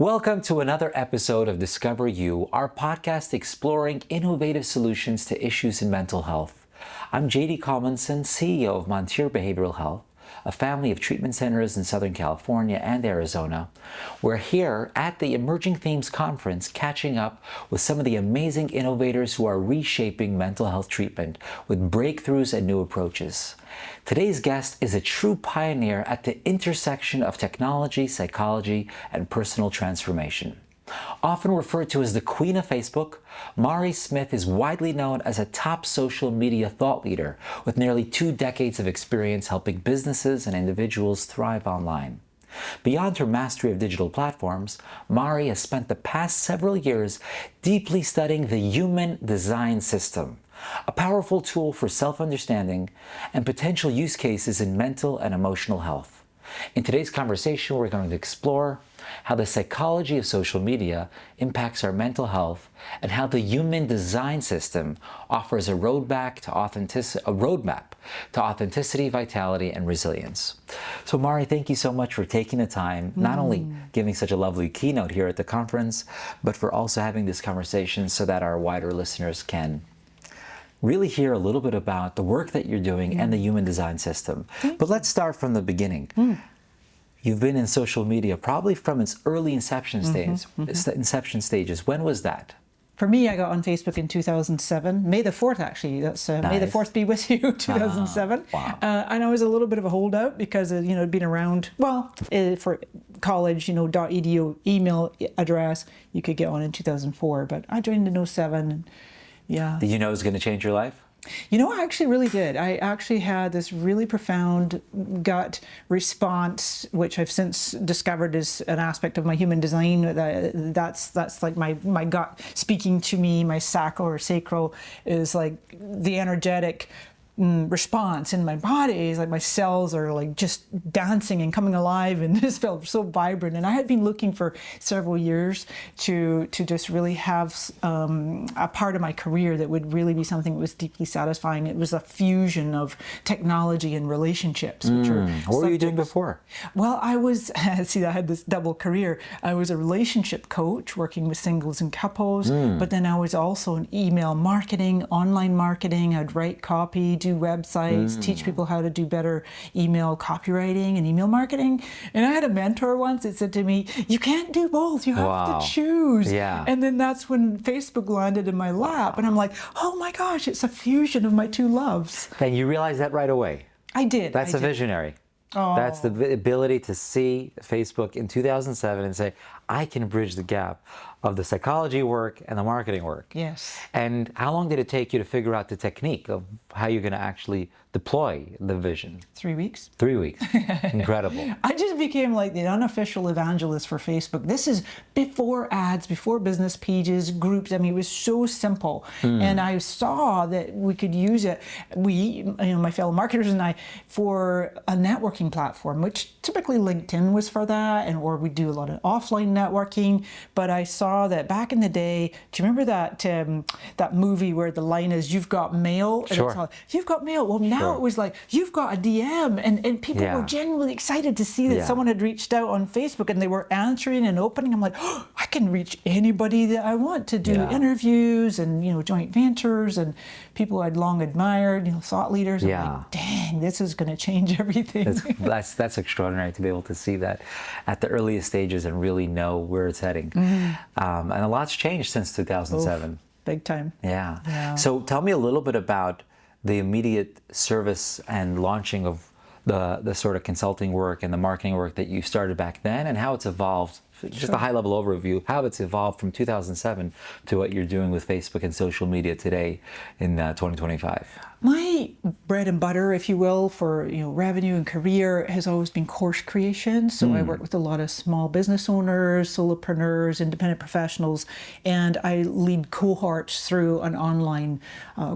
Welcome to another episode of Discover You, our podcast exploring innovative solutions to issues in mental health. I'm JD Collinson, CEO of Montier Behavioral Health, a family of treatment centers in Southern California and Arizona. We're here at the Emerging Themes Conference catching up with some of the amazing innovators who are reshaping mental health treatment with breakthroughs and new approaches. Today's guest is a true pioneer at the intersection of technology, psychology, and personal transformation. Often referred to as the Queen of Facebook, Mari Smith is widely known as a top social media thought leader with nearly 2 decades of experience helping businesses and individuals thrive online. Beyond her mastery of digital platforms, Mari has spent the past several years deeply studying the human design system, a powerful tool for self-understanding and potential use cases in mental and emotional health. In today's conversation, we're going to explore how the psychology of social media impacts our mental health and how the human design system offers a roadmap to authenticity, vitality, and resilience. So Mari, thank you so much for taking the time, not only giving such a lovely keynote here at the conference, but for also having this conversation so that our wider listeners can really hear a little bit about the work that you're doing and the human design system. But let's start from the beginning. You've been in social media probably from its early inception stages. When was that? For me, I got on Facebook in 2007, May the 4th actually. That's Nice. May the 4th be with you, 2007. Wow. And I was a little bit of a holdout because it'd been around, for college, .edu email address, you could get on in 2004, but I joined in 07. And yeah. Did you know it was going to change your life? I actually really did. I actually had this really profound gut response, which I've since discovered is an aspect of my human design. That's like my gut speaking to me. My sacral is like the energetic response in my body. Is like my cells are like just dancing and coming alive, and this felt so vibrant. And I had been looking for several years to just really have a part of my career that would really be something that was deeply satisfying. It was a fusion of technology and relationships. What were you doing before? Well, I was, I had this double career. I was a relationship coach working with singles and couples, but then I was also in email marketing, online marketing. I'd write copy, do websites, teach people how to do better email copywriting and email marketing. And I had a mentor once that said to me, you can't do both, you have to choose. Yeah. And then that's when Facebook landed in my lap. And I'm like, oh my gosh, it's a fusion of my two loves. And you realized that right away? I did. That's a visionary. Oh. That's the ability to see Facebook in 2007 and say, I can bridge the gap of the psychology work and the marketing work. Yes. And how long did it take you to figure out the technique of how you're going to actually deploy the vision? 3 weeks. 3 weeks. Incredible. I just became like the unofficial evangelist for Facebook. This is before ads, before business pages, groups. I mean, it was so simple. And I saw that we could use it, my fellow marketers and I, for a networking platform, which typically LinkedIn was for that, or we do a lot of offline networking. But I saw that back in the day, do you remember that movie where the line is, you've got mail? And Sure. it's all, you've got mail. Well, now it was like, you've got a DM. And people were genuinely excited to see that someone had reached out on Facebook and they were answering and opening. I'm like, oh, I can reach anybody that I want to do interviews and, joint ventures and people I'd long admired, thought leaders. I'm like, dang, this is going to change everything. That's extraordinary to be able to see that at the earliest stages and really know where it's heading. And a lot's changed since 2007. Oof, big time. Yeah. So tell me a little bit about the immediate service and launching of the sort of consulting work and the marketing work that you started back then and how it's evolved. Just a high-level overview, how it's evolved from 2007 to what you're doing with Facebook and social media today in 2025. My bread and butter, if you will, for revenue and career has always been course creation. So I work with a lot of small business owners, solopreneurs, independent professionals, and I lead cohorts through an online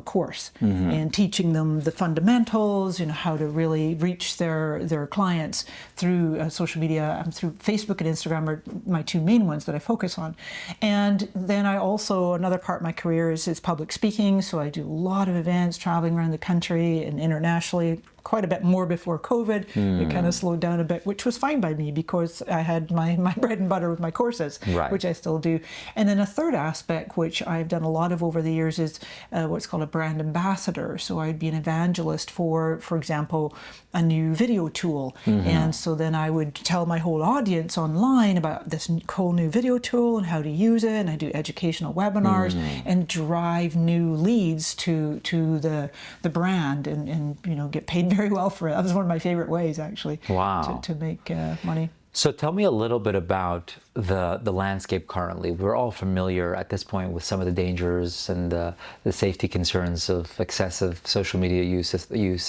course and teaching them the fundamentals, how to really reach their clients through social media, through Facebook and Instagram are my two main ones that I focus on. And then I also, another part of my career is public speaking. So I do a lot of events, traveling around the country and internationally, quite a bit more before COVID. It kind of slowed down a bit, which was fine by me because I had my bread and butter with my courses, Right. which I still do. And then a third aspect, which I've done a lot of over the years, is what's called a brand ambassador. So I'd be an evangelist for example, a new video tool. And so then I would tell my whole audience online about this cool new video tool and how to use it. And I do educational webinars and drive new leads to the brand and get paid very well for it. That was one of my favorite ways, actually. Wow. To make money. So tell me a little bit about the landscape currently. We're all familiar at this point with some of the dangers and the safety concerns of excessive social media use,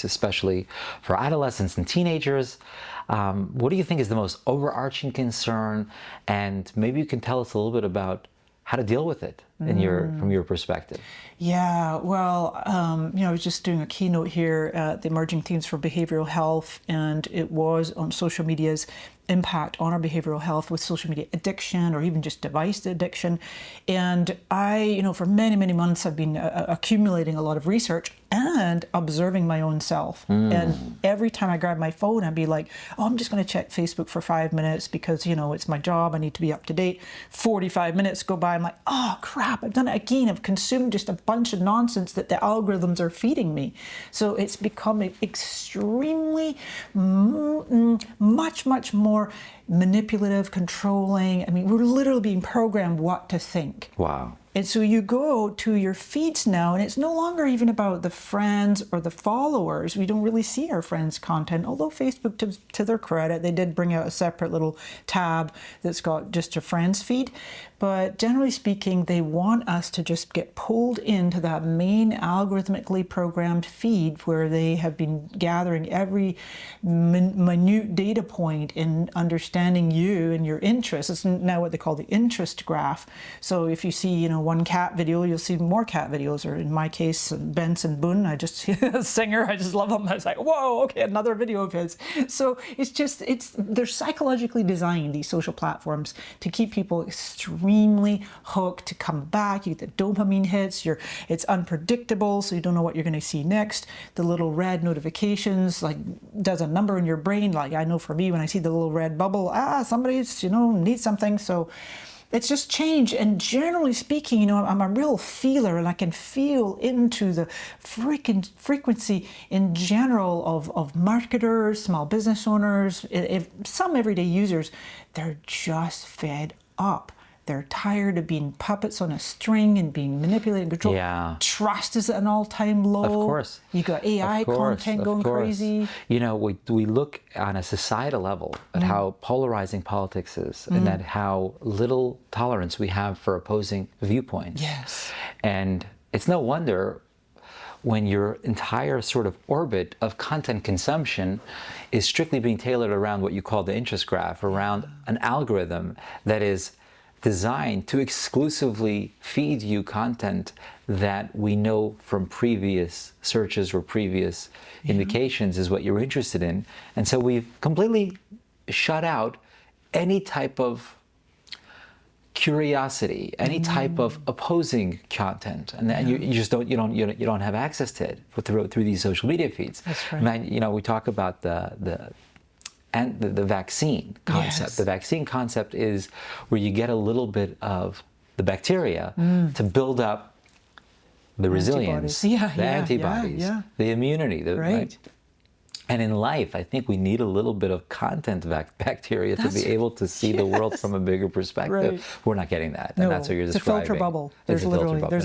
especially for adolescents and teenagers. What do you think is the most overarching concern? And maybe you can tell us a little bit about how to deal with it from your perspective. Yeah, well, I was just doing a keynote here at the Emerging Themes for Behavioral Health, and it was on social media's impact on our behavioral health with social media addiction or even just device addiction. And I, for many, many months, I've been accumulating a lot of research and observing my own self. And every time I grab my phone, I'd be like, oh, I'm just going to check Facebook for 5 minutes because, it's my job. I need to be up to date. 45 minutes go by. I'm like, oh, crap, I've done it again. I've consumed just a bunch of nonsense that the algorithms are feeding me. So it's become extremely, much, much more manipulative, controlling. I mean, we're literally being programmed what to think. Wow. And so you go to your feeds now, and it's no longer even about the friends or the followers. We don't really see our friends' content, although Facebook, to their credit, they did bring out a separate little tab that's got just a friends feed. But generally speaking, they want us to just get pulled into that main algorithmically programmed feed where they have been gathering every minute data point in understanding you and your interests. It's now what they call the interest graph. So if you see, one cat video, you'll see more cat videos, or in my case, Benson Boone, I just a singer, I just love him. I was like, whoa, okay, another video of his. So they're psychologically designed, these social platforms, to keep people extremely hooked, to come back. You get the dopamine hits, it's unpredictable, so you don't know what you're going to see next. The little red notifications, does a number in your brain. I know for me, when I see the little red bubble, somebody's, needs something. So it's just changed. And generally speaking, I'm a real feeler, and I can feel into the frequency in general of marketers, small business owners, if some everyday users. They're just fed up. They're tired of being puppets on a string and being manipulated and controlled. Yeah. Trust is at an all-time low. Of course. You got AI content going crazy. We look on a societal level at how polarizing politics is and at how little tolerance we have for opposing viewpoints. Yes. And it's no wonder when your entire sort of orbit of content consumption is strictly being tailored around what you call the interest graph, around an algorithm that is designed to exclusively feed you content that we know from previous searches or previous indications is what you're interested in. And so we've completely shut out any type of curiosity, any type of opposing content, and you just don't have access to it through these social media feeds. That's right. We talk about the vaccine concept. Yes. The vaccine concept is where you get a little bit of the bacteria to build up the resilience, the antibodies, the immunity, right? And in life, I think we need a little bit of content bacteria to be able to see the world from a bigger perspective. Right. We're not getting that, and that's what you're describing. It's a filter bubble. There's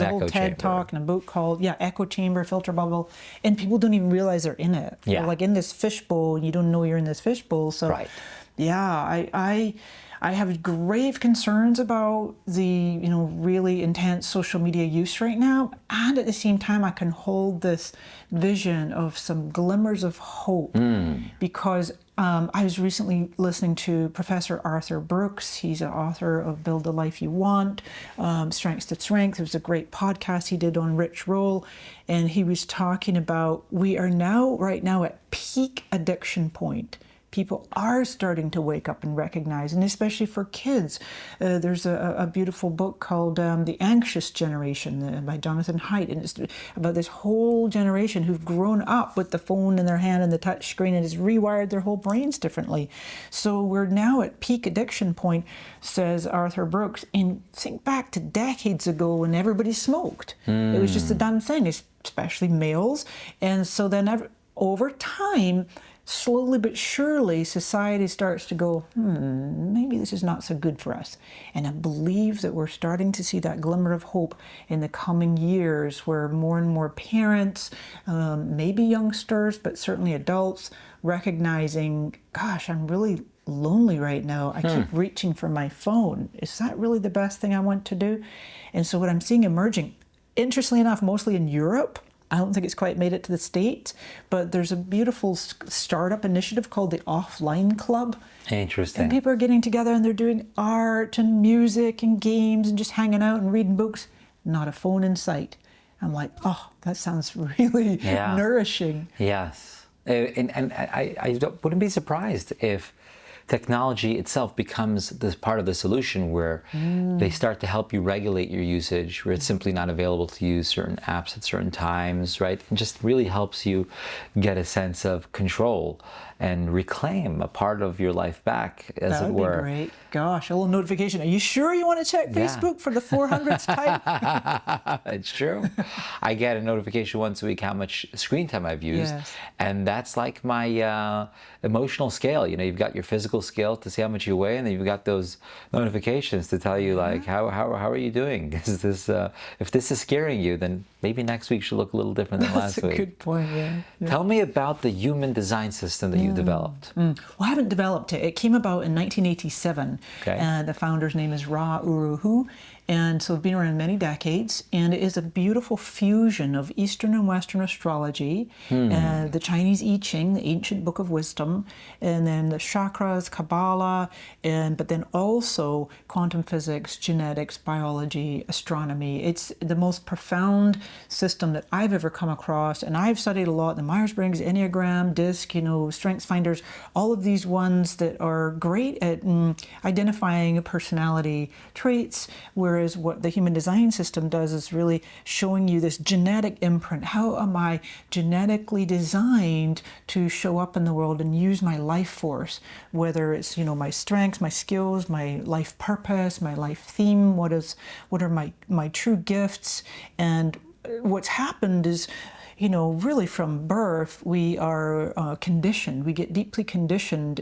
a whole TED talk and a book called echo chamber, filter bubble, and people don't even realize they're in it. Yeah. They're like in this fishbowl, and you don't know you're in this fishbowl. So, I have grave concerns about the really intense social media use right now, and at the same time I can hold this vision of some glimmers of hope because I was recently listening to Professor Arthur Brooks. He's an author of Build the Life You Want, Strengths to Strength. It was a great podcast he did on Rich Roll, and he was talking about we are right now at peak addiction point. people are starting to wake up and recognize, and especially for kids. There's a beautiful book called The Anxious Generation by Jonathan Haidt, and it's about this whole generation who've grown up with the phone in their hand and the touch screen, and it's rewired their whole brains differently. So we're now at peak addiction point, says Arthur Brooks, and think back to decades ago when everybody smoked. It was just a done thing, especially males. And so then over time, slowly but surely, society starts to go, maybe this is not so good for us. And I believe that we're starting to see that glimmer of hope in the coming years, where more and more parents, maybe youngsters, but certainly adults, recognizing, gosh, I'm really lonely right now. I keep reaching for my phone. Is that really the best thing I want to do? And so what I'm seeing emerging, interestingly enough, mostly in Europe, I don't think it's quite made it to the States, but there's a beautiful startup initiative called the Offline Club. Interesting. And people are getting together and they're doing art and music and games and just hanging out and reading books, not a phone in sight. I'm like, oh, that sounds really nourishing. Yes. And I wouldn't be surprised if technology itself becomes this part of the solution, where they start to help you regulate your usage, where it's simply not available to use certain apps at certain times, right? And just really helps you get a sense of control and reclaim a part of your life back, as it were. That would be great. Gosh, a little notification. Are you sure you want to check Facebook for the 400th time? It's true. I get a notification once a week how much screen time I've used. Yes. And that's like my emotional scale. You know, you've got your physical scale to see how much you weigh, and then you've got those notifications to tell you, like, how are you doing? Is this, if this is scaring you, then maybe next week should look a little different than last week. That's a good point, Tell me about the human design system that you developed. Well, I haven't developed it. It came about in 1987. Okay. And the founder's name is Ra Uru Hu. And so it's been around many decades, and it is a beautiful fusion of Eastern and Western astrology, the Chinese I-Ching, the ancient book of wisdom, and then the chakras, Kabbalah, but then also quantum physics, genetics, biology, astronomy. It's the most profound system that I've ever come across, and I've studied a lot, the Myers-Briggs, Enneagram, DISC, Strengths Finders, all of these ones that are great at identifying personality traits, whereas what the human design system does is really showing you this genetic imprint. How am I genetically designed to show up in the world and use my life force, whether it's my strengths, my skills, my life purpose, my life theme, what are my true gifts. And what's happened is, really from birth, we are conditioned. We get deeply conditioned,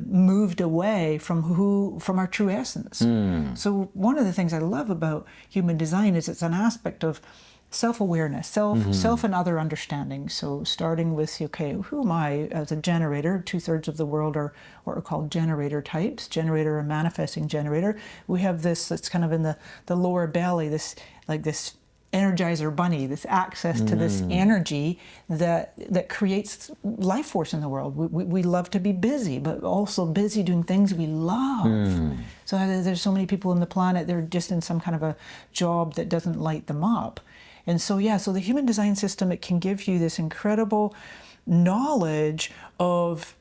moved away from our true essence. So one of the things I love about human design is it's an aspect of self-awareness, self and other understanding. So starting with, okay, who am I as a generator? 2/3 of the world are what are called generator types, generator or manifesting generator. We have this that's kind of in the lower belly, this Energizer bunny, this access to this energy that creates life force in the world. We love to be busy, but also busy doing things we love. So there's so many people on the planet, they're just in some kind of a job that doesn't light them up. And so, so the human design system, it can give you this incredible knowledge of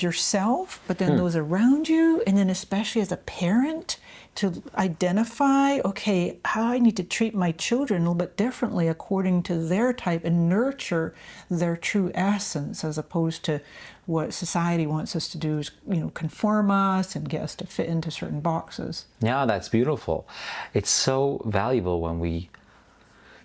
yourself, but then those around you, and then especially as a parent, to identify, okay, how I need to treat my children a little bit differently according to their type, and nurture their true essence, as opposed to what society wants us to do is, conform us and get us to fit into certain boxes. Yeah, that's beautiful. It's so valuable when we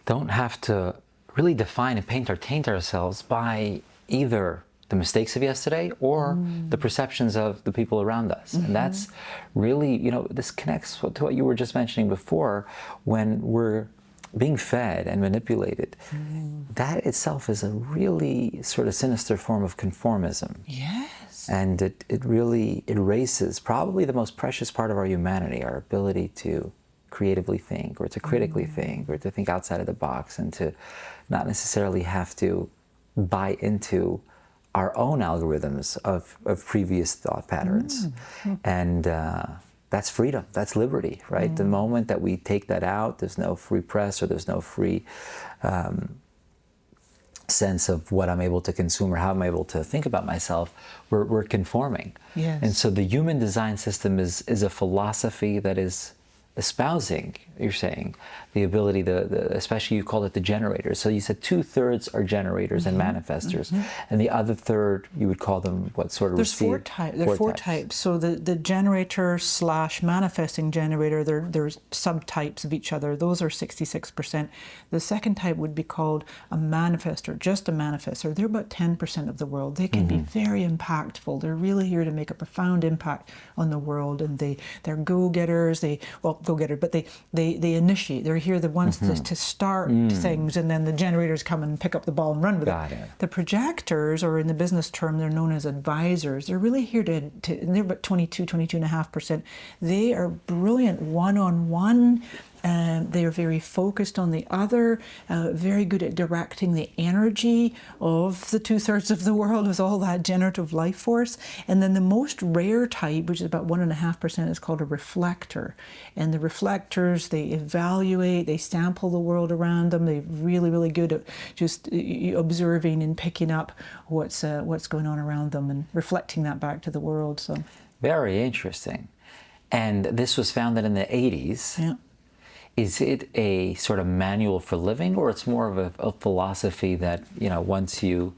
don't have to really define and taint ourselves by either the mistakes of yesterday or the perceptions of the people around us. And that's really, this connects to what you were just mentioning before, when we're being fed and manipulated. That itself is a really sort of sinister form of conformism. Yes. And it really erases probably the most precious part of our humanity, our ability to creatively think, or to critically think, or to think outside of the box, and to not necessarily have to buy into our own algorithms of previous thought patterns. And that's freedom, that's liberty, right? The moment that we take that out, there's no free press, or there's no free sense of what I'm able to consume or how I'm able to think about myself, we're conforming. Yes. And so the human design system is a philosophy that is espousing, you're saying, the ability, especially you called it the generators. So you said 2/3 are generators and manifestors, and the other third, you would call them what sort of? There's four types. There are four types. So the generator / manifesting generator, there's subtypes of each other. Those are 66%. The second type would be called a manifestor, just a manifestor. They're about 10% of the world. They can be very impactful. They're really here to make a profound impact on the world, and they're go-getters. But they initiate. They're here the ones to start things, and then the generators come and pick up the ball and run with Got it. it. The projectors, or in the business term, they're known as advisors. They're really here and they're about 22.5%. They are brilliant one-on-one. They are very focused on the other, very good at directing the energy of the 2/3 of the world with all that generative life force. And then the most rare type, which is about 1.5%, is called a reflector. And the reflectors, they evaluate, they sample the world around them. They're really, really good at just observing and picking up what's going on around them and reflecting that back to the world. So Very interesting. And this was founded in the 80s. yeah. Is it a sort of manual for living, or it's more of a philosophy that, once you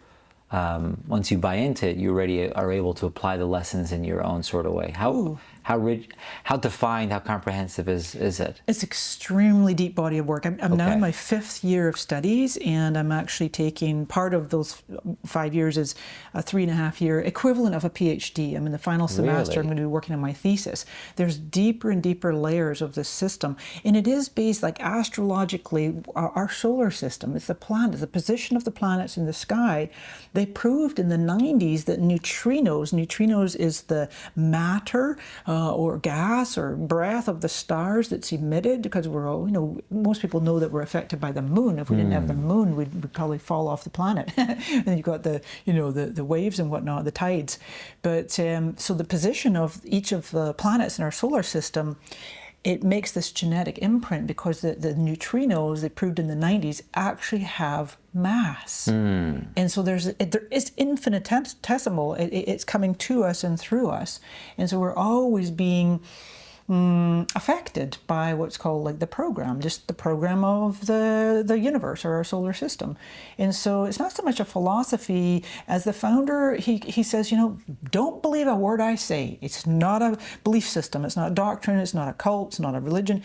buy into it, you already are able to apply the lessons in your own sort of way? How rich, how defined, how comprehensive is it? It's extremely deep body of work. I'm now in my 5th year of studies, and I'm actually taking part of those 5 years is a 3.5-year equivalent of a PhD. I'm in the final semester. Really? I'm going to be working on my thesis. There's deeper and deeper layers of this system, and it is based, like, astrologically, our solar system. It's the planet, the position of the planets in the sky. They proved in the 90s that neutrinos is the matter or gas or breath of the stars that's emitted, because we're all, most people know that we're affected by the moon. If we didn't have the moon, we'd probably fall off the planet. And then you've got the waves and whatnot, the tides. But so the position of each of the planets in our solar system, it makes this genetic imprint, because the neutrinos, they proved in the 90s, actually have mass. And so there is infinitesimal. It's coming to us and through us. And so we're always being affected by what's called, like, the program, just the program of the universe or our solar system. And so it's not so much a philosophy. As the founder, he says, don't believe a word I say. It's not a belief system. It's not a doctrine. It's not a cult. It's not a religion.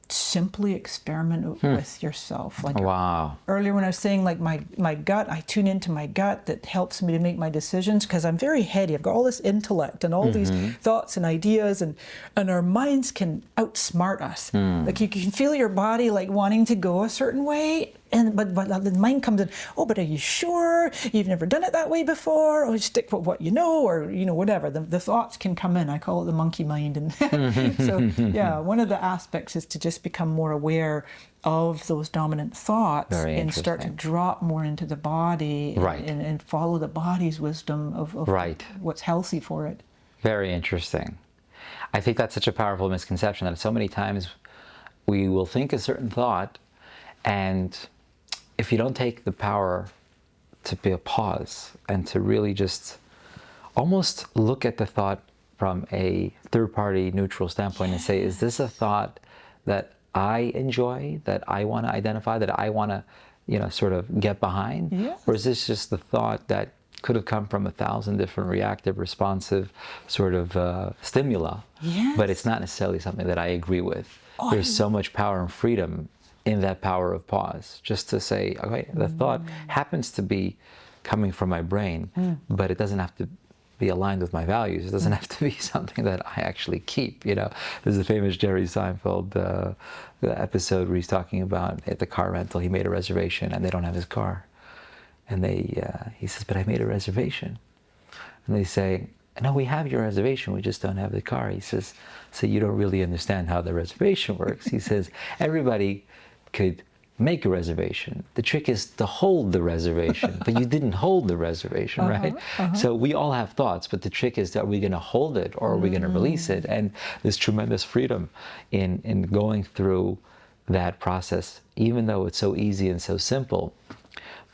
Simply experiment with yourself. Like, wow. Earlier when I was saying, like, my gut, I tune into my gut. That helps me to make my decisions, because I'm very heady. I've got all this intellect and all these thoughts and ideas, and our minds can outsmart us. Like, you can feel your body, like, wanting to go a certain way, but the mind comes in, oh, but are you sure? You've never done it that way before? Or stick with what you know, or whatever. The thoughts can come in. I call it the monkey mind. And so, yeah, one of the aspects is to just become more aware of those dominant thoughts and start to drop more into the body, and follow the body's wisdom of what's healthy for it. Very interesting. I think that's such a powerful misconception, that so many times we will think a certain thought, and if you don't take the power to be a pause and to really just almost look at the thought from a third-party neutral standpoint and say, is this a thought that I enjoy, that I want to identify, that I want to, sort of get behind? Yeah. Or is this just the thought that could have come from 1,000 different reactive, responsive sort of stimuli, but it's not necessarily something that I agree with? There's so much power and freedom in that power of pause, just to say, okay, the thought happens to be coming from my brain, but it doesn't have to be aligned with my values. It doesn't have to be something that I actually keep. There's a famous Jerry Seinfeld episode where he's talking about at the car rental, he made a reservation and they don't have his car. And he says, but I made a reservation. And they say, no, we have your reservation, we just don't have the car. He says, so you don't really understand how the reservation works. He says, everybody could make a reservation. The trick is to hold the reservation, but you didn't hold the reservation, right? So we all have thoughts, but the trick is, are we going to hold it, or are we going to release it? And there's tremendous freedom in going through that process, even though it's so easy and so simple.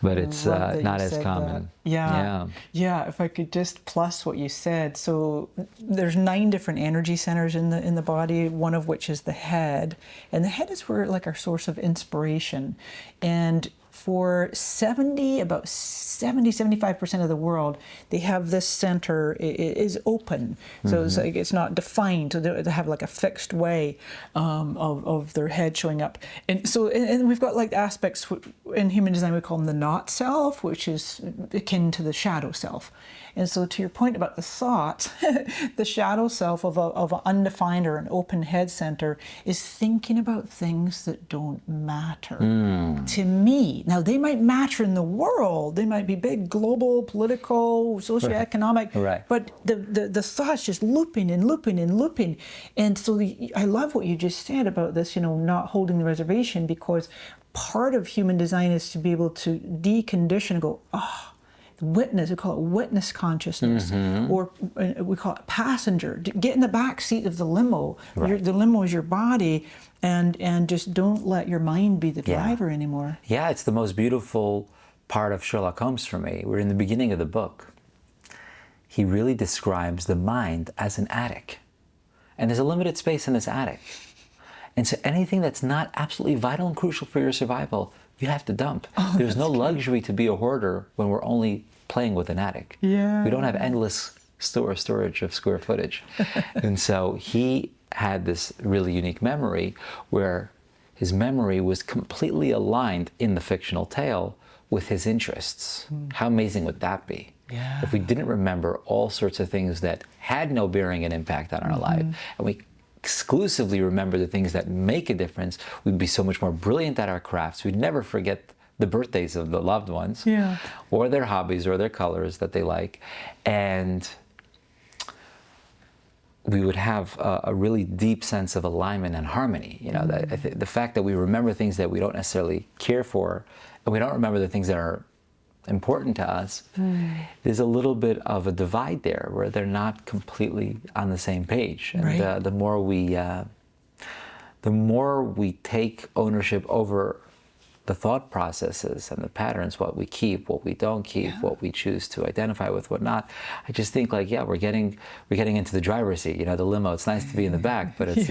but it's Love that not you as said common. that. Yeah. Yeah, if I could just plus what you said. So there's 9 different energy centers in the body, one of which is the head. And the head is where like our source of inspiration. And for about 75% of the world, they have this center is open. So it's like it's not defined. So they have like a fixed way of their head showing up. And so, and we've got like aspects in human design, we call them the not self, which is akin to the shadow self. And so to your point about the thoughts, the shadow self of an undefined or an open head center is thinking about things that don't matter to me. Now, they might matter in the world. They might be big, global, political, socioeconomic, Right. but the thoughts just looping and looping and looping. And so I love what you just said about this, not holding the reservation, because part of human design is to be able to decondition and go, witness, we call it witness consciousness, or we call it passenger. Get in the back seat of the limo. Right. The limo is your body, and just don't let your mind be the driver anymore. Yeah, it's the most beautiful part of Sherlock Holmes for me. We're in the beginning of the book. He really describes the mind as an attic. And there's a limited space in this attic. And so anything that's not absolutely vital and crucial for your survival, you have to dump. There's no luxury to be a hoarder when we're only playing with an attic. Yeah. We don't have endless storage of square footage. And so he had this really unique memory where his memory was completely aligned in the fictional tale with his interests. How amazing would that be? Yeah. If we didn't remember all sorts of things that had no bearing and impact on our life, and we exclusively remember the things that make a difference, we'd be so much more brilliant at our crafts. We'd never forget the birthdays of the loved ones, or their hobbies or their colors that they like. And we would have a really deep sense of alignment and harmony. The fact that we remember things that we don't necessarily care for, and we don't remember the things that are important to us, there's a little bit of a divide there where they're not completely on the same page. And the more we take ownership over the thought processes and the patterns, what we keep, what we don't keep, what we choose to identify with, what not, I just think like, we're getting into the driver's seat. The limo, it's nice to be in the back, but it's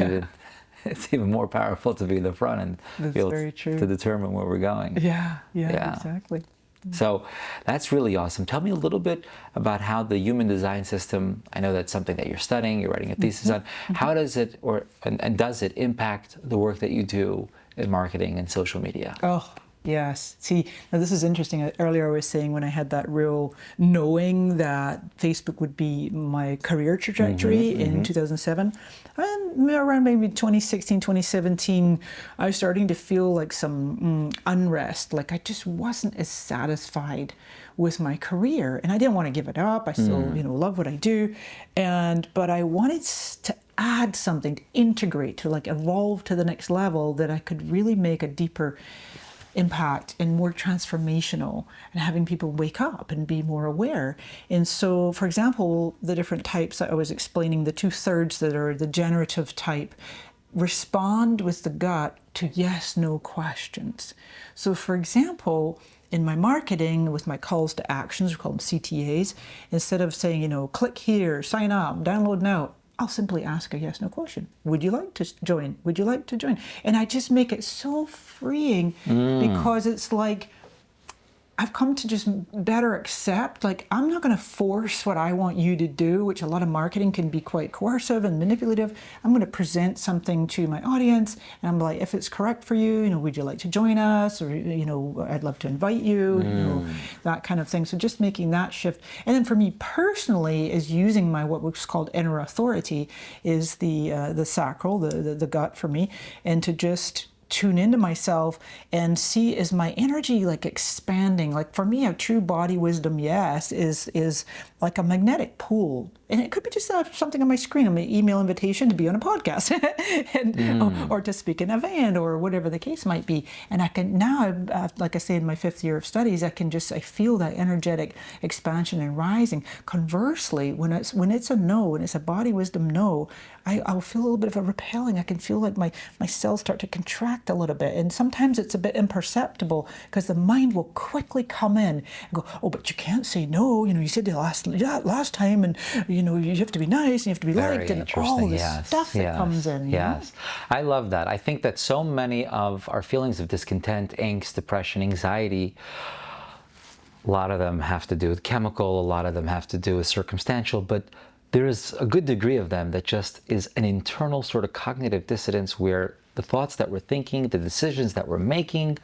even more powerful to be in the front and be able to determine where we're going. Yeah, exactly. So that's really awesome. Tell me a little bit about how the human design system, I know that's something that you're studying, you're writing a thesis on, how does it, and does it impact the work that you do in marketing and social media? Oh, yes. See, now this is interesting. Earlier I was saying when I had that real knowing that Facebook would be my career trajectory in 2007, and around maybe 2016, 2017, I was starting to feel like some unrest. Like I just wasn't as satisfied with my career, and I didn't want to give it up. I still, love what I do, but I wanted to add something, to integrate, to like evolve to the next level that I could really make a deeper impact and more transformational, and having people wake up and be more aware. And so, for example, the different types that I was explaining, the 2/3 that are the generative type, respond with the gut to yes, no questions. So for example, in my marketing, with my calls to actions, we call them CTAs, instead of saying, click here, sign up, download now, I'll simply ask a yes, no question. Would you like to join? Would you like to join? And I just make it so freeing because it's like, I've come to just better accept, like, I'm not going to force what I want you to do, which a lot of marketing can be quite coercive and manipulative. I'm going to present something to my audience, and I'm like, if it's correct for you, would you like to join us? Or, I'd love to invite you, that kind of thing. So just making that shift. And then for me personally, is using my, what's called inner authority, is the sacral, the gut for me, and to just tune into myself and see, is my energy like expanding? Like for me, a true body wisdom, yes, is like a magnetic pool And it could be just something on my screen, an email invitation to be on a podcast or to speak in a event or whatever the case might be. And I can now, like I say, in my 5th year of studies, I feel that energetic expansion and rising. Conversely, when it's a no, when it's a body wisdom no, I'll feel a little bit of a repelling. I can feel like my cells start to contract a little bit. And sometimes it's a bit imperceptible because the mind will quickly come in and go, oh, but you can't say no. You said the last time, and you have to be nice and you have to be liked, and all this stuff that comes in. Yes, I love that. I think that so many of our feelings of discontent, angst, depression, anxiety, a lot of them have to do with chemical, a lot of them have to do with circumstantial, but there is a good degree of them that just is an internal sort of cognitive dissonance where the thoughts that we're thinking, the decisions that we're making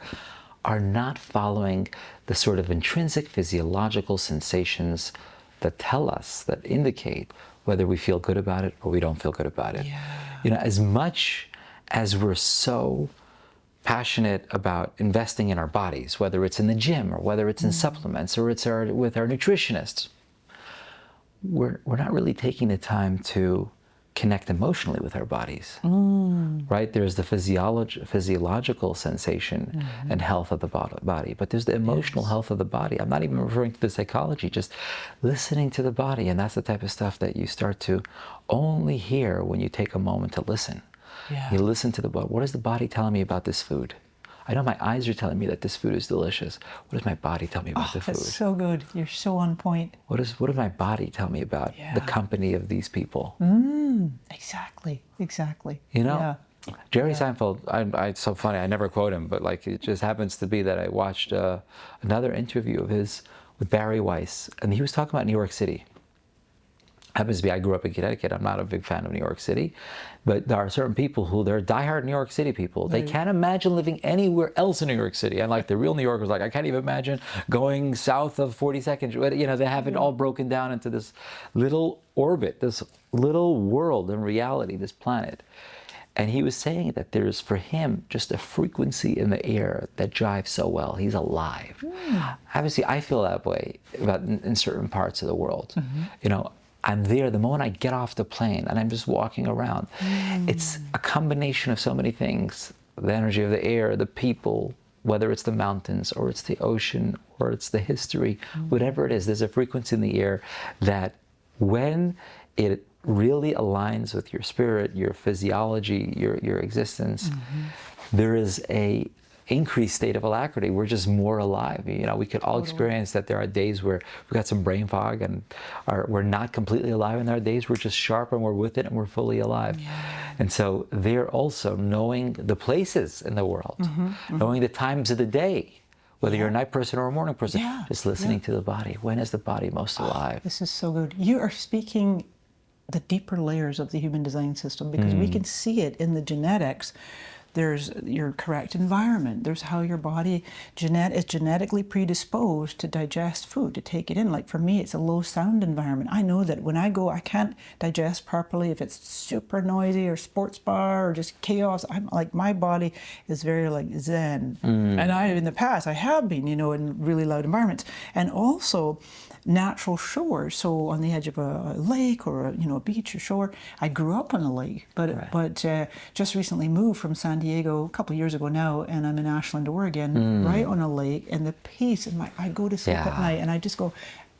are not following the sort of intrinsic physiological sensations that tell us, that indicate whether we feel good about it or we don't feel good about it. Yeah. As much as we're so passionate about investing in our bodies, whether it's in the gym or whether it's in supplements or it's with our nutritionists, we're not really taking the time to connect emotionally with our bodies, right? There's the physiological sensation and health of the body, but there's the emotional health of the body. I'm not even referring to the psychology, just listening to the body. And that's the type of stuff that you start to only hear when you take a moment to listen. You listen to the body. What is the body telling me about this food? I know my eyes are telling me that this food is delicious. What does my body tell me about the food? That's so good. You're so on point. What does my body tell me about the company of these people? Exactly. Jerry Seinfeld, it's so funny, I never quote him, but like it just happens to be that I watched another interview of his with Barry Weiss, and he was talking about New York City. Happens to be, I grew up in Connecticut. I'm not a big fan of New York City, but there are certain people who, they're diehard New York City people. They can't imagine living anywhere else in New York City. And like the real New Yorkers, like, I can't even imagine going south of 42nd. They have it all broken down into this little orbit, this little world in reality, this planet. And he was saying that there's, for him, just a frequency in the air that jives so well. He's alive. Obviously, I feel that way about in certain parts of the world. I'm there the moment I get off the plane and I'm just walking around. It's a combination of so many things. The energy of the air, the people, whether it's the mountains or it's the ocean or it's the history, whatever it is, there's a frequency in the air that when it really aligns with your spirit, your physiology, your existence, there is a increased state of alacrity. We're just more alive. We could all experience that there are days where we've got some brain fog and we're not completely alive, and there are days we're just sharp and we're with it and we're fully alive. And so they're also knowing the places in the world, knowing the times of the day, whether you're a night person or a morning person, just listening to the body. When is the body most alive? This is so good. You are speaking the deeper layers of the human design system, because we can see it in the genetics. There's your correct environment. There's how your body is genetically predisposed to digest food, to take it in. Like for me, it's a low sound environment. I know that when I go, I can't digest properly if it's super noisy or sports bar or just chaos. I'm like, my body is very like zen. And in the past, I have been, in really loud environments. And also natural shores. So on the edge of a lake or a beach or shore. I grew up on a lake, but just recently moved from San Diego a couple of years ago now, and I'm in Ashland, Oregon, right on a lake, and the peace. And I go to sleep at night, and I just go,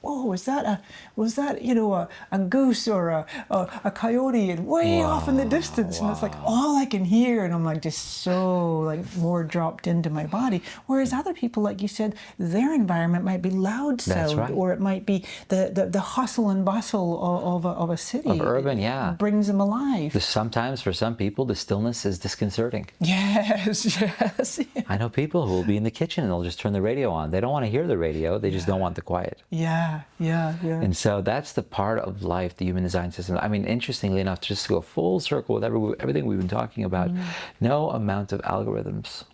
oh, was that a goose or a coyote, and way off in the distance, and it's like all I can hear, and I'm like just so like more dropped into my body. Whereas other people, like you said, their environment might be loud sound, or it might be the hustle and bustle of a city, of urban, brings them alive. Sometimes for some people, the stillness is disconcerting. Yes. I know people who will be in the kitchen and they'll just turn the radio on. They don't want to hear the radio. They just don't want the quiet. Yeah. And so that's the part of life, the human design system. I mean, interestingly enough, just to go full circle with everything we've been talking about, no amount of algorithms,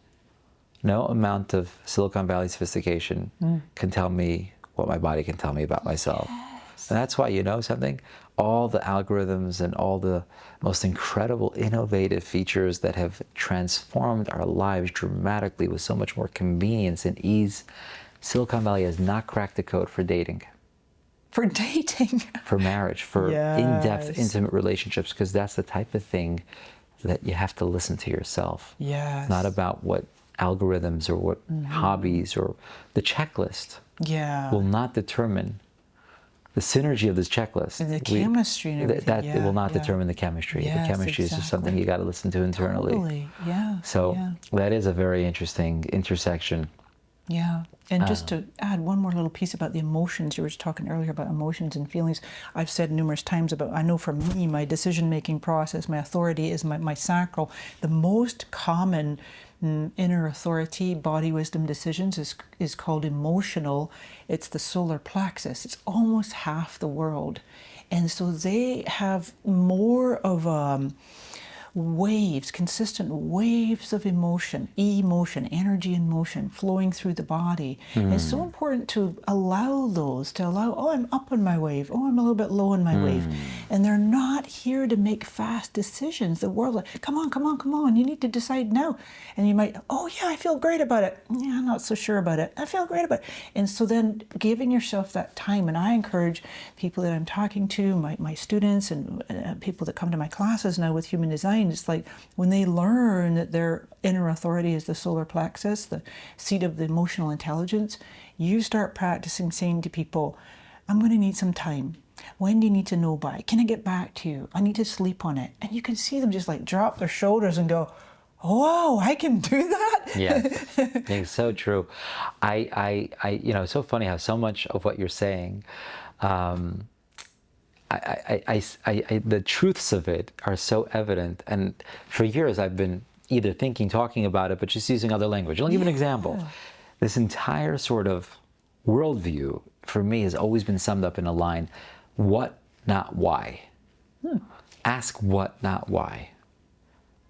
no amount of Silicon Valley sophistication can tell me what my body can tell me about myself. And that's why, something, all the algorithms and all the most incredible, innovative features that have transformed our lives dramatically with so much more convenience and ease, Silicon Valley has not cracked the code for dating. For dating. For marriage, for in-depth, Yes. intimate relationships, because that's the type of thing that you have to listen to yourself. Yes. It's not about what algorithms or what hobbies or the checklist Yeah. will not determine the synergy of this checklist. And the chemistry and everything. That Yeah, it will not yeah. determine the chemistry. Yes, The chemistry is just something exactly. you got to listen to internally. Totally. Yeah. So yeah. that is a very interesting intersection. Yeah. And just to add one more little piece about the emotions, you were talking earlier about emotions and feelings. I've said numerous times about, I know for me, my decision-making process, my authority is my sacral. The most common inner authority, body wisdom decisions is called emotional. It's the solar plexus. It's almost half the world. And so they have more of waves, consistent waves of emotion, emotion, energy and motion flowing through the body. It's so important to allow those, oh, I'm up on my wave, oh, I'm a little bit low on my wave. And they're not here to make fast decisions. The world's like, come on, come on, come on, you need to decide now. And you might, oh yeah, I feel great about it. Yeah, I'm not so sure about it. I feel great about it. And so then giving yourself that time, and I encourage people that I'm talking to, my students and people that come to my classes now with human design, it's like when they learn that their inner authority is the solar plexus, the seat of the emotional intelligence, you start practicing saying to people, I'm going to need some time. When do you need to know by? Can I get back to you? I need to sleep on it. And you can see them just like drop their shoulders and go, oh, I can do that? Yes, it's so true. It's so funny how so much of what you're saying, the truths of it are so evident. And for years I've been either thinking, talking about it, but just using other language. I'll give an example. This entire sort of worldview for me has always been summed up in a line: what, not why. Ask what, not why.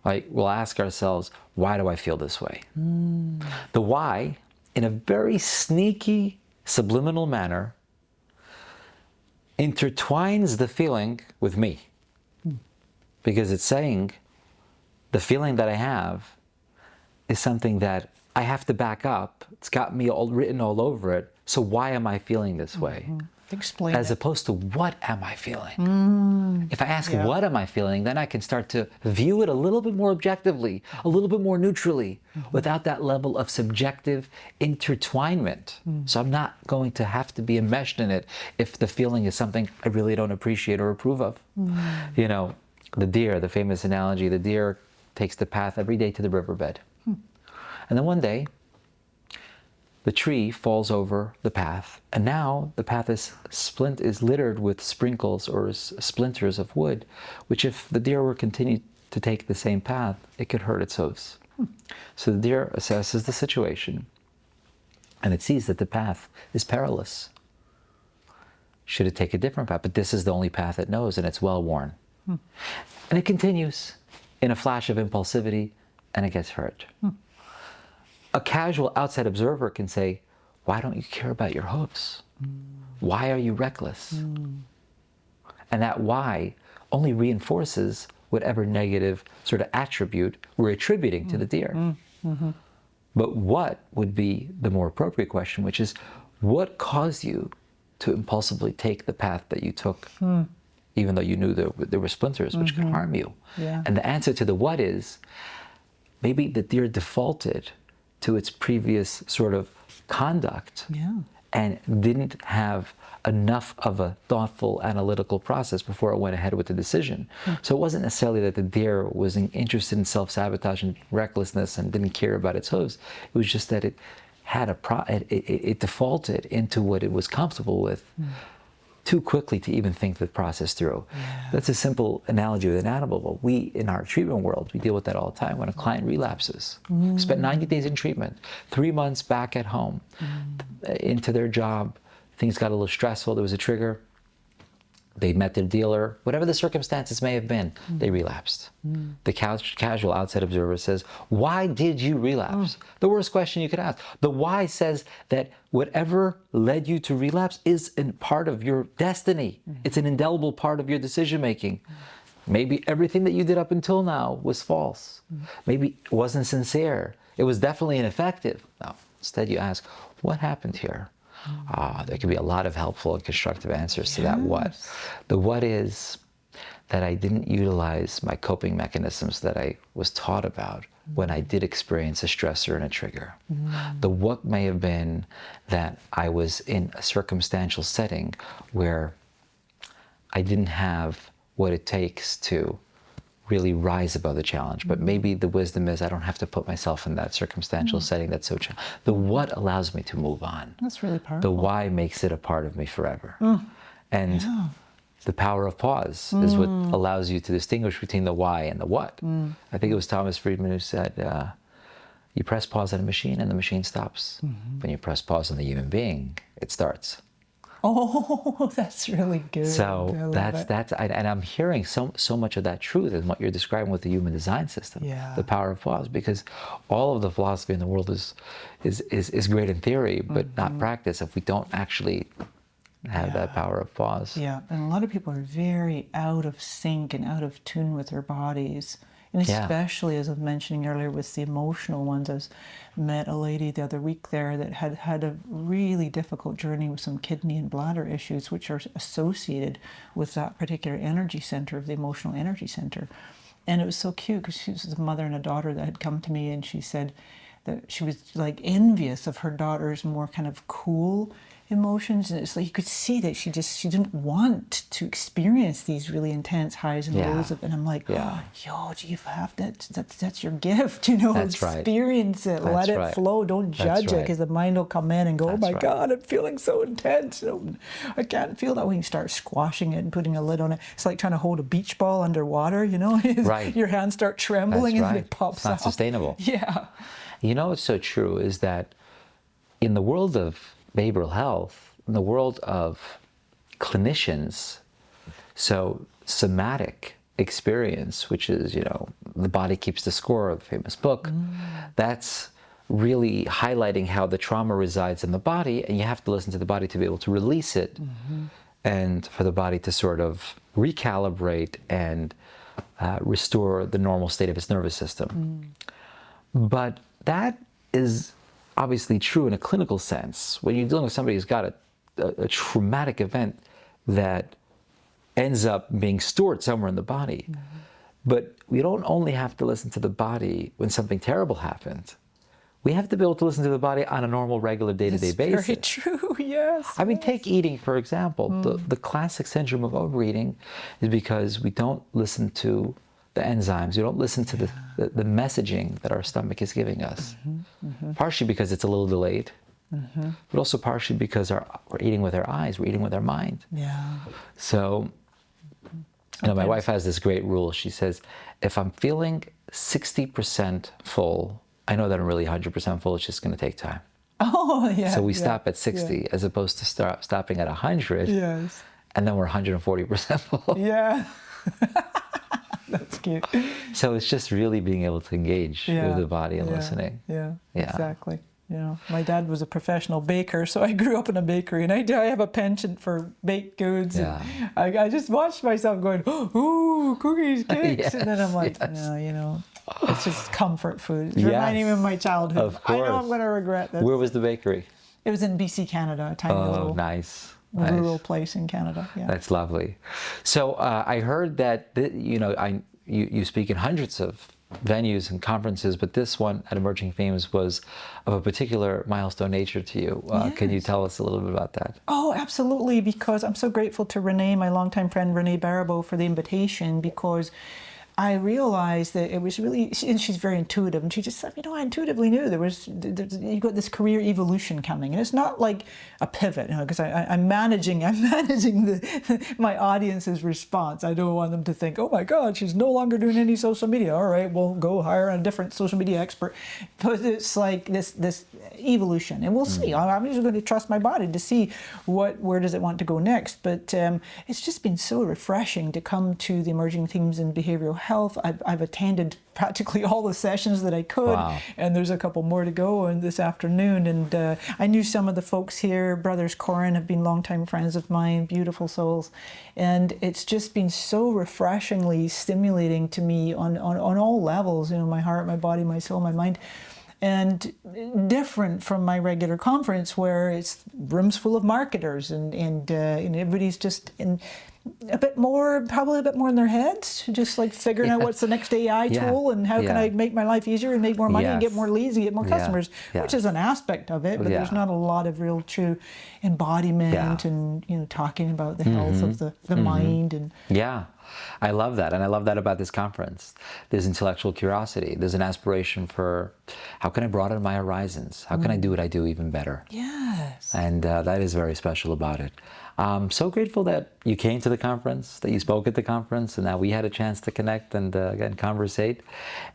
Like, we'll ask ourselves, why do I feel this way? The why, in a very sneaky, subliminal manner, intertwines the feeling with me. Because it's saying, the feeling that I have is something that I have to back up. It's got me all written all over it. So why am I feeling this way? Explain As it. opposed to, what am I feeling? If I ask, what am I feeling, then I can start to view it a little bit more objectively, a little bit more neutrally, without that level of subjective intertwinement. So I'm not going to have to be enmeshed in it if the feeling is something I really don't appreciate or approve of. You know, the deer, the famous analogy, the deer takes the path every day to the riverbed. And then one day, the tree falls over the path, and now the path is littered with sprinkles or splinters of wood, which if the deer were continued to take the same path, it could hurt its hooves. So the deer assesses the situation, and it sees that the path is perilous. Should it take a different path? But this is the only path it knows, and it's well worn. And it continues in a flash of impulsivity, and it gets hurt. A casual outside observer can say, why don't you care about your hooves? Why are you reckless? And that why only reinforces whatever negative sort of attribute we're attributing to the deer. But what would be the more appropriate question, which is, what caused you to impulsively take the path that you took, even though you knew there were splinters which could harm you? And the answer to the what is, maybe the deer defaulted to its previous sort of conduct and didn't have enough of a thoughtful analytical process before it went ahead with the decision. So it wasn't necessarily that the deer was interested in self-sabotage and recklessness and didn't care about its hooves. It was just that it had it defaulted into what it was comfortable with too quickly to even think the process through. That's a simple analogy with an animal. But we, in our treatment world, we deal with that all the time. When a client relapses, spent 90 days in treatment, 3 months back at home, into their job, things got a little stressful, there was a trigger, they met their dealer, whatever the circumstances may have been, they relapsed. The casual outside observer says, why did you relapse? The worst question you could ask. The why says that whatever led you to relapse is a part of your destiny. It's an indelible part of your decision making. Maybe everything that you did up until now was false. Maybe it wasn't sincere. It was definitely ineffective. No, instead you ask, what happened here? There can be a lot of helpful and constructive answers to that what. The what is that I didn't utilize my coping mechanisms that I was taught about when I did experience a stressor and a trigger. The what may have been that I was in a circumstantial setting where I didn't have what it takes to really rise above the challenge. But maybe the wisdom is I don't have to put myself in that circumstantial setting that's so challenging. The what allows me to move on. That's really powerful. The why makes it a part of me forever. And the power of pause is what allows you to distinguish between the why and the what. I think it was Thomas Friedman who said, you press pause on a machine and the machine stops. When you press pause on the human being, it starts. Oh, that's really good. So and I'm hearing so much of that truth in what you're describing with the human design system, the power of pause, because all of the philosophy in the world is great in theory, but not practice if we don't actually have that power of pause. Yeah, and a lot of people are very out of sync and out of tune with their bodies. And especially, as I was mentioning earlier, with the emotional ones. I met a lady the other week there that had had a really difficult journey with some kidney and bladder issues, which are associated with that particular energy center, of the emotional energy center. And it was so cute because she was a mother and a daughter that had come to me, and she said that she was like envious of her daughter's more kind of cool emotions, and it's like you could see that she didn't want to experience these really intense highs and lows of, and I'm like, yo, you have that's your gift, you know. That's experience it, let it flow, don't judge it, because the mind will come in and go, oh my God, I'm feeling so intense, you know, I can't feel that. When you start squashing it and putting a lid on it, it's like trying to hold a beach ball underwater, you know. Your hands start trembling and then it pops out. It's not sustainable. Yeah. You know what's so true is that in the world of behavioral health, in the world of clinicians, so somatic experience, which is, you know, the body keeps the score, the famous book, that's really highlighting how the trauma resides in the body, and you have to listen to the body to be able to release it, and for the body to sort of recalibrate and restore the normal state of its nervous system. But that is obviously true in a clinical sense. When you're dealing with somebody who's got a traumatic event that ends up being stored somewhere in the body. But we don't only have to listen to the body when something terrible happened. We have to be able to listen to the body on a normal, regular, day-to-day basis. Very true, yes. I mean, take eating, for example. The classic syndrome of overeating is because we don't listen to the enzymes, we don't listen to the messaging that our stomach is giving us. Partially because it's a little delayed, but also partially because we're eating with our eyes, we're eating with our mind. So, you know, my wife has this great rule. She says, if I'm feeling 60% full, I know that I'm really 100% full, it's just going to take time. Oh, yeah. So we stop at 60 as opposed to stopping at 100. Yes. And then we're 140% full. Yeah. That's cute. So it's just really being able to engage with the body and listening. Yeah, exactly. You know, my dad was a professional baker, so I grew up in a bakery, and I have a penchant for baked goods. Yeah. And I just watched myself going, ooh, cookies, cakes. And then I'm like, no, you know, it's just comfort food. It's reminding me of my childhood. Of course. I know I'm going to regret this. Where was the bakery? It was in BC, Canada, a tiny little rural place in Canada. Yeah. That's lovely. So I heard that, you know, you speak in hundreds of venues and conferences, but this one at Emerging Themes was of a particular milestone nature to you. Can you tell us a little bit about that? Oh, absolutely, because I'm so grateful to Renee, my longtime friend Renee Baribeau, for the invitation, because I realized that it was really, and she's very intuitive, and she just said, you know, I intuitively knew you got this career evolution coming, and it's not like a pivot, you know, because I'm managing my audience's response. I don't want them to think, oh my God, she's no longer doing any social media. All right, we'll go hire a different social media expert. But it's like this evolution, and we'll see. I'm just going to trust my body to see where does it want to go next. But it's just been so refreshing to come to the Emerging Themes in Behavioral Health. I've attended practically all the sessions that I could, and there's a couple more to go this afternoon. And I knew some of the folks here. Brothers Corin have been longtime friends of mine, beautiful souls, and it's just been so refreshingly stimulating to me on all levels. You know, my heart, my body, my soul, my mind. and different from my regular conference where it's rooms full of marketers and everybody's just in probably a bit more in their heads, just like figuring out what's the next AI tool and how can I make my life easier and make more money and get more leads and get more customers, which is an aspect of it, but there's not a lot of real true embodiment and talking about the health of the mind and I love that, and I love that about this conference. There's intellectual curiosity. There's an aspiration for how can I broaden my horizons? How can I do what I do even better? Yes. And that is very special about it. I'm so grateful that you came to the conference, that you spoke at the conference, and that we had a chance to connect and again conversate.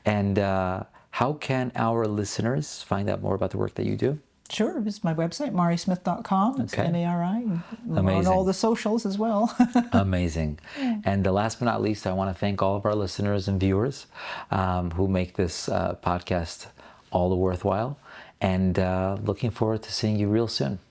And how can our listeners find out more about the work that you do? Sure, it's my website, marismith.com. It's MARI. Amazing. On all the socials as well. Amazing. And last but not least, I want to thank all of our listeners and viewers who make this podcast all the worthwhile. And looking forward to seeing you real soon.